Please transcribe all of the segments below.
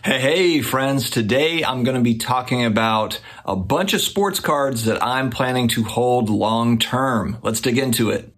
Hey, friends. Today I'm going to be talking about a bunch of sports cards that I'm planning to hold long term. Let's dig into it.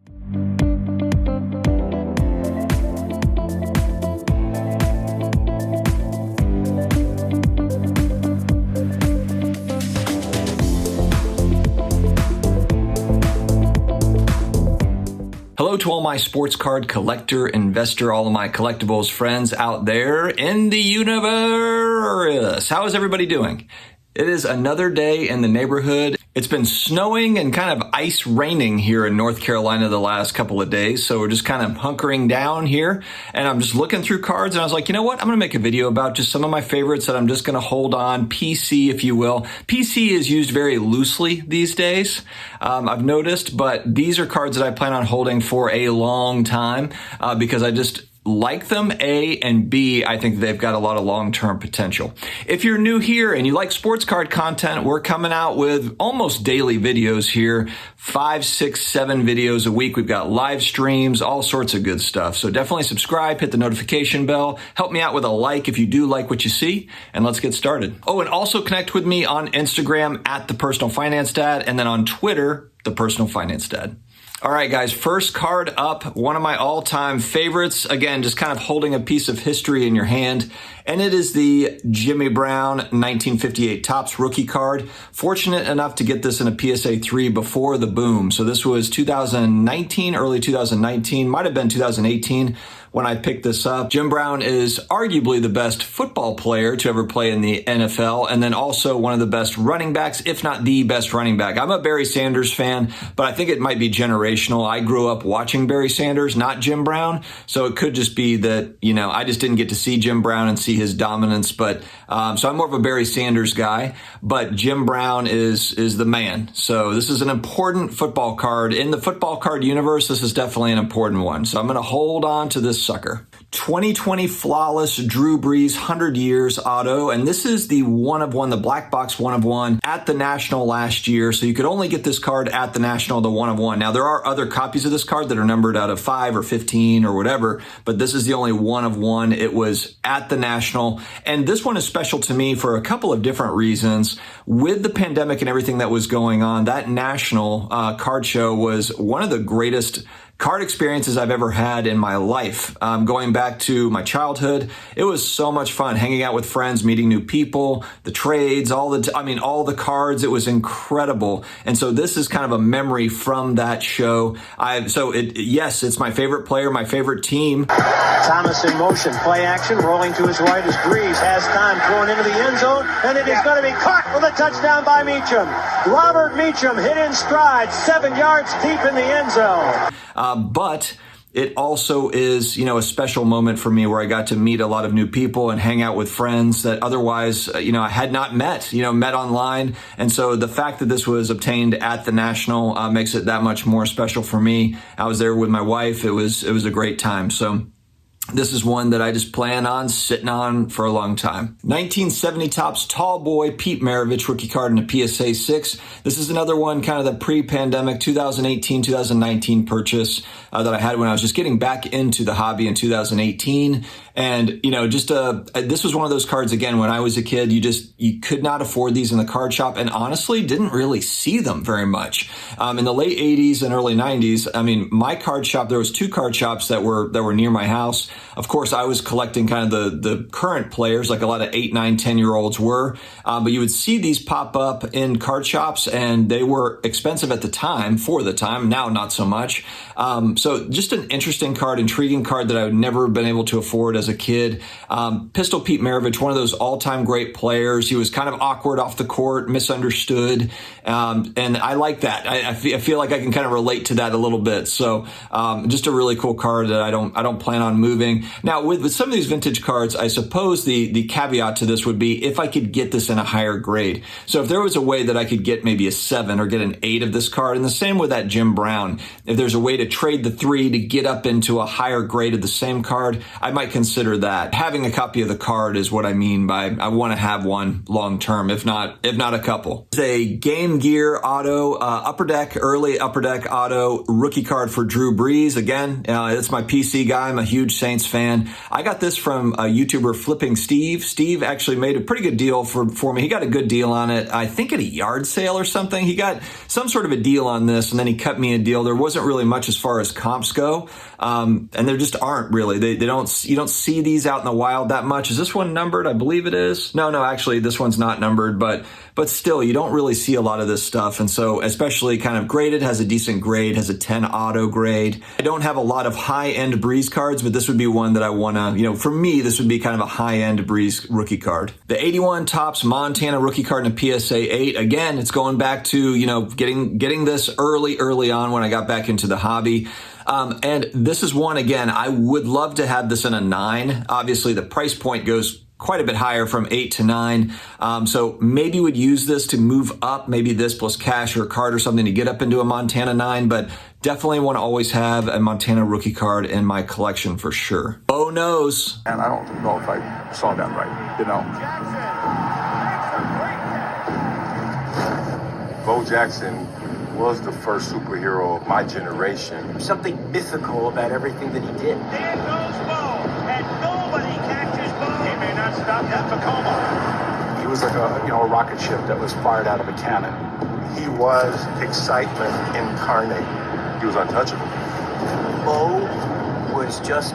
Hello to all my sports card collector, investor, all of my collectibles friends out there in the universe. How is everybody doing? It is another day in the neighborhood. It's been snowing and kind of ice raining here in North Carolina the last couple of days. So we're just kind of hunkering down here, and I'm just looking through cards, and I was like, you know what? I'm going to make a video about just some of my favorites that I'm just going to hold on. PC, if you will. PC is used very loosely these days, I've noticed, but these are cards that I plan on holding for a long time because I just like them, A, and B, I think they've got a lot of long-term potential. If you're new here and you like sports card content, we're coming out with almost daily videos here, 5, 6, 7 videos a week. We've got live streams, all sorts of good stuff. So definitely subscribe, hit the notification bell, help me out with a like if you do like what you see, and let's get started. Oh, and also connect with me on Instagram at The Personal Finance Dad, and then on Twitter, The Personal Finance Dad. All right, guys, first card up, one of my all-time favorites. Again, just kind of holding a piece of history in your hand. And it is the Jimmy Brown 1958 Topps rookie card. Fortunate enough to get this in a PSA 3 before the boom. So this was 2019, early 2019, might have been 2018 when I picked this up. Jim Brown is arguably the best football player to ever play in the NFL, and then also one of the best running backs, if not the best running back. I'm a Barry Sanders fan, but I think it might be generational. I grew up watching Barry Sanders, not Jim Brown, so it could just be that, you know, I just didn't get to see Jim Brown and see his dominance, but so I'm more of a Barry Sanders guy, but Jim Brown is the man. So this is an important football card. In the football card universe, this is definitely an important one. So I'm going to hold on to this sucker. 2020 flawless Drew Brees 100 years auto, and this is the one of one, the black box one of one at the National last year. So you could only get this card at the National, the one of one. Now there are other copies of this card that are numbered out of 5 or 15 or whatever, but this is the only one of one. It was at the National, and this one is special to me for a couple of different reasons. With the pandemic and everything that was going on, that National card show was one of the greatest card experiences I've ever had in my life. Going back to my childhood, it was so much fun hanging out with friends, meeting new people, the trades, all the cards. It was incredible. And so this is kind of a memory from that show. Yes, it's my favorite player, my favorite team. Thomas in motion, play action, rolling to his right as Brees has time, throwing into the end zone, and it is going to be caught with a touchdown by Meacham. Robert Meacham hit in stride, 7 yards deep in the end zone. But it also is, a special moment for me where I got to meet a lot of new people and hang out with friends that otherwise, I had not met online. And so the fact that this was obtained at the National makes it that much more special for me. I was there with my wife. It was a great time. So this is one that I just plan on sitting on for a long time. 1970 Topps Tall Boy Pete Maravich rookie card in a PSA 6. This is another one, kind of the pre-pandemic 2018, 2019 purchase that I had when I was just getting back into the hobby in 2018. And, this was one of those cards, again, when I was a kid, you could not afford these in the card shop, and honestly didn't really see them very much. In the late 80s and early 90s, my card shop, there was 2 card shops that were near my house. Of course, I was collecting kind of the current players, like a lot of 8, 9, 10-year-olds were. But you would see these pop up in card shops, and they were expensive at the time, for the time. Now, not so much. So just an interesting card, intriguing card that I would never have been able to afford as a kid. Pistol Pete Maravich, one of those all-time great players. He was kind of awkward off the court, misunderstood. And I like that. I feel like I can kind of relate to that a little bit. So just a really cool card that I don't plan on moving. Now, with some of these vintage cards, I suppose the caveat to this would be if I could get this in a higher grade. So if there was a way that I could get maybe a 7 or get an 8 of this card, and the same with that Jim Brown, if there's a way to trade the 3 to get up into a higher grade of the same card, I might consider that. Having a copy of the card is what I mean by I want to have one long term, if not a couple. It's a Game Gear auto, early upper deck auto rookie card for Drew Brees. Again, it's my PC guy. I'm a huge Saints Saints fan. I got this from a YouTuber, Flipping Steve. Steve actually made a pretty good deal for me. He got a good deal on it, I think at a yard sale or something. He got some sort of a deal on this, and then he cut me a deal. There wasn't really much as far as comps go, and there just aren't really. You don't see these out in the wild that much. Is this one numbered? I believe it is. No, actually, this one's not numbered, but still, you don't really see a lot of this stuff. And so, especially kind of graded, has a decent grade, has a 10 auto grade. I don't have a lot of high-end Brees cards, but this would be one that I want to, for me, this would be kind of a high-end Brees rookie card. The 81 Topps Montana rookie card in a PSA 8. Again, it's going back to, getting this early on when I got back into the hobby. And this is one, again, I would love to have this in a 9. Obviously, the price point goes quite a bit higher from 8 to 9. So maybe would use this to move up, maybe this plus cash or a card or something to get up into a Montana 9, but definitely want to always have a Montana rookie card in my collection for sure. Bo knows. And I don't know if I saw that right, Bo Jackson was the first superhero of my generation. There's something mythical about everything that he did. There goes Bo, and nobody catches Bo. He may not stop that Tacoma. He was like a rocket ship that was fired out of a cannon. He was excitement incarnate. He was untouchable. Bo was just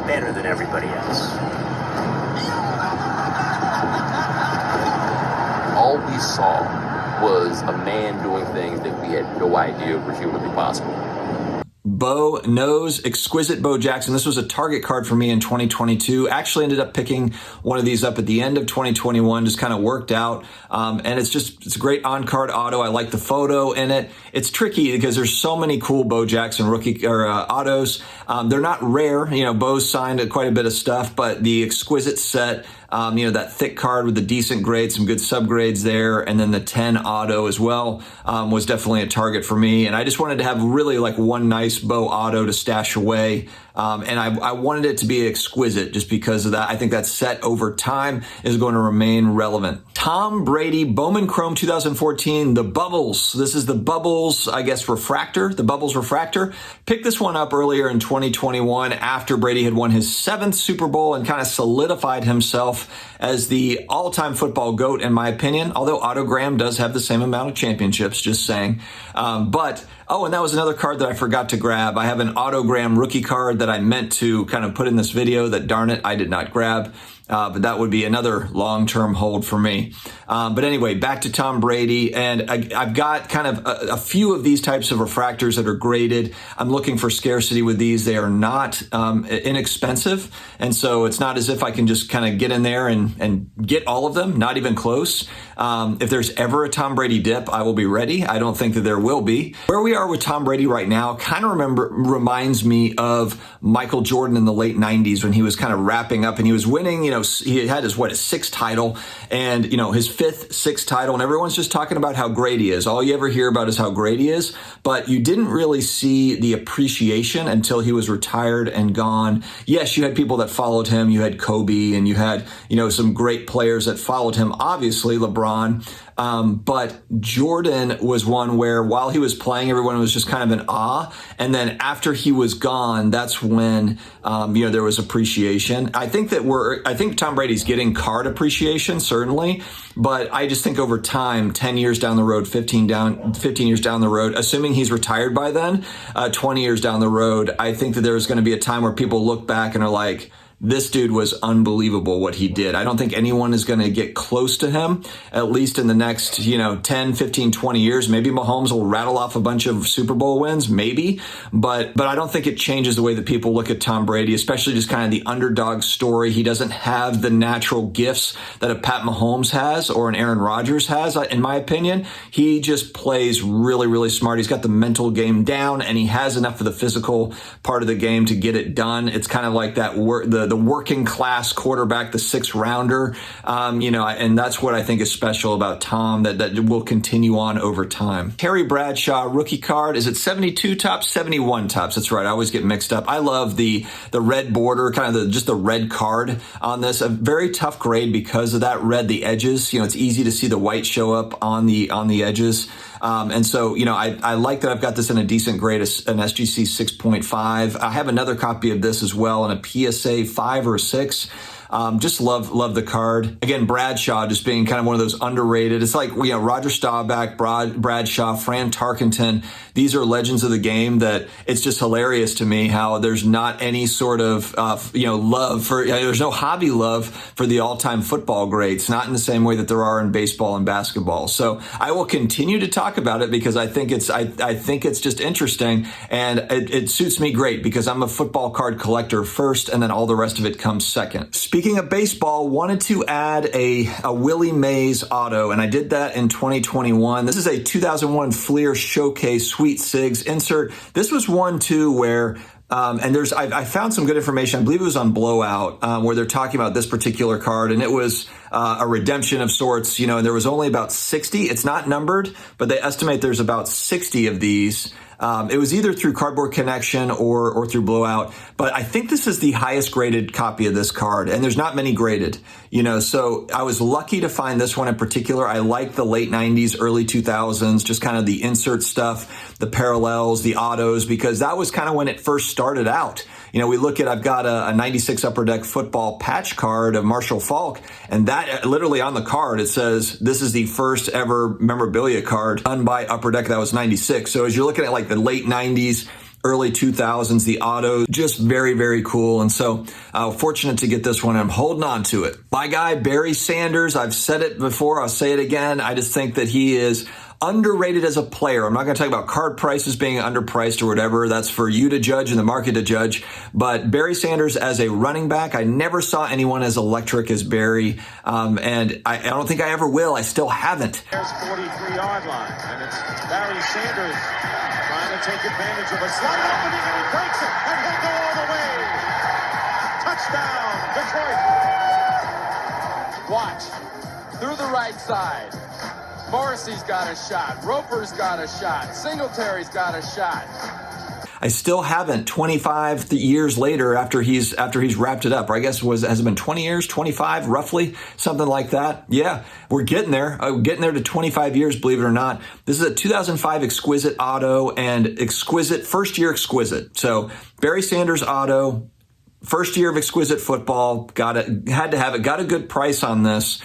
better than everybody else. All we saw was a man doing things that we had no idea were humanly possible. Bo knows. Exquisite Bo Jackson. This was a target card for me in 2022. Actually ended up picking one of these up at the end of 2021. Just kind of worked out. And it's a great on-card auto. I like the photo in it. It's tricky because there's so many cool Bo Jackson rookie autos. They're not rare. Bo's signed quite a bit of stuff, but the Exquisite set, that thick card with the decent grade, some good subgrades there, and then the 10 auto as well, was definitely a target for me. And I just wanted to have really like one nice Bo auto to stash away. And I wanted it to be exquisite just because of that. I think that set over time is going to remain relevant. Tom Brady, Bowman Chrome 2014, the Bubbles. This is the Bubbles, I guess, refractor, the Bubbles refractor. Picked this one up earlier in 2021 after Brady had won his 7th Super Bowl and kind of solidified himself as the all-time football GOAT, in my opinion, although Autogram does have the same amount of championships, just saying. And that was another card that I forgot to grab. I have an Autogram rookie card that I meant to kind of put in this video that, darn it, I did not grab. But that would be another long-term hold for me. But anyway, back to Tom Brady. And I've got kind of a few of these types of refractors that are graded. I'm looking for scarcity with these. They are not inexpensive. And so it's not as if I can just kind of get in there and get all of them, not even close. If there's ever a Tom Brady dip, I will be ready. I don't think that there will be. Where we are with Tom Brady right now kind of reminds me of Michael Jordan in the late 90s when he was kind of wrapping up and he was winning, he had his 6th title and, his 5th, 6th title. And everyone's just talking about how great he is. All you ever hear about is how great he is. But you didn't really see the appreciation until he was retired and gone. Yes, you had people that followed him. You had Kobe and you had, some great players that followed him. Obviously, LeBron. But Jordan was one where while he was playing, everyone was just kind of in awe. And then after he was gone, that's when, there was appreciation. I think Tom Brady's getting card appreciation, certainly. But I just think over time, 10 years down the road, 15 years down the road, assuming he's retired by then, 20 years down the road, I think that there's going to be a time where people look back and are like, this dude was unbelievable what he did. I don't think anyone is going to get close to him, at least in the next, 10, 15, 20 years. Maybe Mahomes will rattle off a bunch of Super Bowl wins, maybe. But I don't think it changes the way that people look at Tom Brady, especially just kind of the underdog story. He doesn't have the natural gifts that a Pat Mahomes has or an Aaron Rodgers has, in my opinion. He just plays really, really smart. He's got the mental game down, and he has enough of the physical part of the game to get it done. It's kind of like that the working class quarterback, the 6th rounder, and that's what I think is special about Tom that will continue on over time. Terry Bradshaw rookie card. Is it 72 Topps, 71 Topps? That's right. I always get mixed up. I love the red border, kind of just the red card on this. A very tough grade because of that red, the edges. It's easy to see the white show up on the edges. And so, I like that I've got this in a decent grade, an SGC 6.5. I have another copy of this as well in a PSA 5 or 6. Just love the card. Again, Bradshaw just being kind of one of those underrated. It's like, Roger Staubach, Bradshaw, Fran Tarkenton. These are legends of the game that it's just hilarious to me how there's not any sort of, love for, there's no hobby love for the all-time football greats, not in the same way that there are in baseball and basketball. So I will continue to talk about it because I think it's just interesting, and it suits me great because I'm a football card collector first, and then all the rest of it comes second. Speaking of baseball, wanted to add a Willie Mays auto, and I did that in 2021. This is a 2001 Fleer Showcase Sweet Sigs insert. This was one too where I found some good information. I believe it was on Blowout, where they're talking about this particular card, and it was a redemption of sorts, and there was only about 60. It's not numbered, but they estimate there's about 60 of these. It was either through Cardboard Connection or through Blowout, but I think this is the highest graded copy of this card, and there's not many graded, so I was lucky to find this one in particular. I like the late 90s, early 2000s, just kind of the insert stuff, the parallels, the autos, because that was kind of when it first started out. I've got a 96 Upper Deck football patch card of Marshall Faulk, and that literally on the card, it says this is the first ever memorabilia card done by Upper Deck. That was 96. So as you're looking at like the late 90s, early 2000s, the auto, just very, very cool. And so fortunate to get this one. I'm holding on to it. My guy, Barry Sanders, I've said it before, I'll say it again. I just think that he is underrated as a player. I'm not going to talk about card prices being underpriced or whatever. That's for you to judge and the market to judge. But Barry Sanders as a running back, I never saw anyone as electric as Barry. And I don't think I ever will. I still haven't. There's 43-yard line, and it's Barry Sanders trying to take advantage of a slight opening, and he breaks it, and he'll go all the way. Touchdown, Detroit. Watch. Through the right side. Morrissey's got a shot. Roper's got a shot. Singletary's got a shot. I still haven't 25 years later after he's wrapped it up. Or I guess has it been 20 years, 25 roughly, something like that. Yeah, we're getting there. Getting there to 25 years, believe it or not. This is a 2005 Exquisite auto and Exquisite first year Exquisite. So Barry Sanders auto. First year of Exquisite football, had to have it, got a good price on this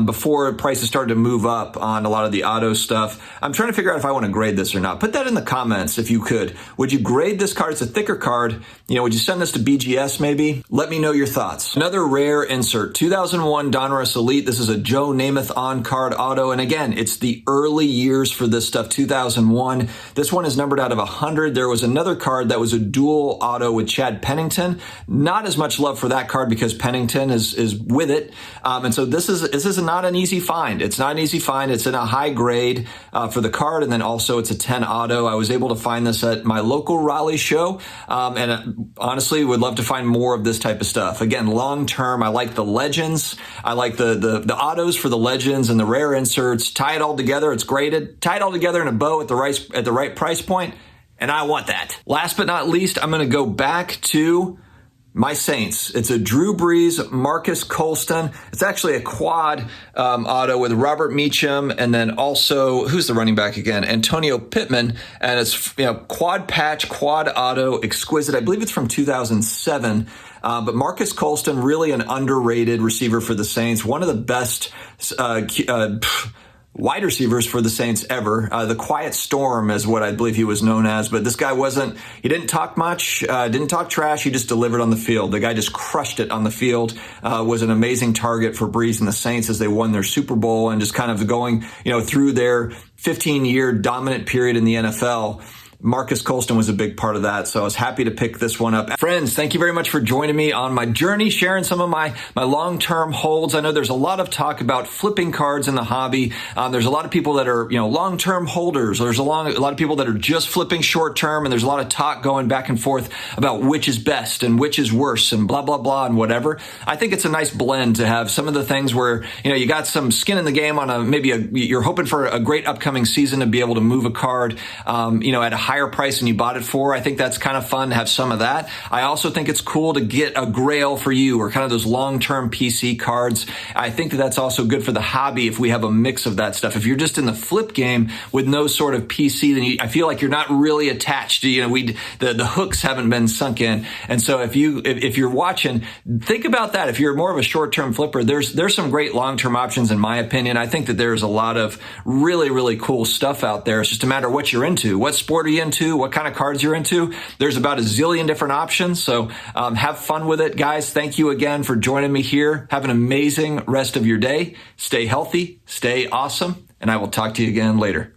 before prices started to move up on a lot of the auto stuff. I'm trying to figure out if I want to grade this or not. Put that in the comments if you could. Would you grade this card? It's a thicker card. Would you send this to BGS maybe? Let me know your thoughts. Another rare insert, 2001 Donruss Elite. This is a Joe Namath on-card auto. And again, it's the early years for this stuff, 2001. This one is numbered out of 100. There was another card that was a dual auto with Chad Pennington. Not as much love for that card because Pennington is with it. And so this is not an easy find. It's not an easy find. It's in a high grade for the card. And then also it's a 10 auto. I was able to find this at my local Raleigh show. And honestly, would love to find more of this type of stuff. Again, long term, I like the legends. I like the autos for the legends and the rare inserts. Tie it all together. It's graded. Tie it all together in a bow at the right price point. And I want that. Last but not least, I'm going to go back to my Saints. It's a Drew Brees, Marcus Colston. It's actually a quad auto with Robert Meacham, and then also, who's the running back again? Antonio Pittman. And it's quad patch, quad auto, Exquisite. I believe it's from 2007. But Marcus Colston, really an underrated receiver for the Saints. One of the best wide receivers for the Saints ever. The Quiet Storm is what I believe he was known as, but this guy he didn't talk much, didn't talk trash, he just delivered on the field. The guy just crushed it on the field, was an amazing target for Brees and the Saints as they won their Super Bowl and just kind of going, through their 15-year dominant period in the NFL. Marcus Colston was a big part of that, so I was happy to pick this one up. Friends, thank you very much for joining me on my journey, sharing some of my long-term holds. I know there's a lot of talk about flipping cards in the hobby. There's a lot of people that are, long-term holders. There's a lot of people that are just flipping short-term, and there's a lot of talk going back and forth about which is best and which is worse and blah, blah, blah, and whatever. I think it's a nice blend to have some of the things where, you got some skin in the game on you're hoping for a great upcoming season to be able to move a card, at a high higher price than you bought it for. I think that's kind of fun to have some of that. I also think it's cool to get a grail for you, or kind of those long-term PC cards. I think that that's also good for the hobby if we have a mix of that stuff. If you're just in the flip game with no sort of PC, then I feel like you're not really attached. The hooks haven't been sunk in. And so if you're watching, think about that. If you're more of a short-term flipper, there's some great long-term options in my opinion. I think that there's a lot of really, really cool stuff out there. It's just a matter of what you're into. What sport are you into? What kind of cards you're into? There's about a zillion different options. So have fun with it, guys. Thank you again for joining me here. Have an amazing rest of your day. Stay healthy, stay awesome, and I will talk to you again later.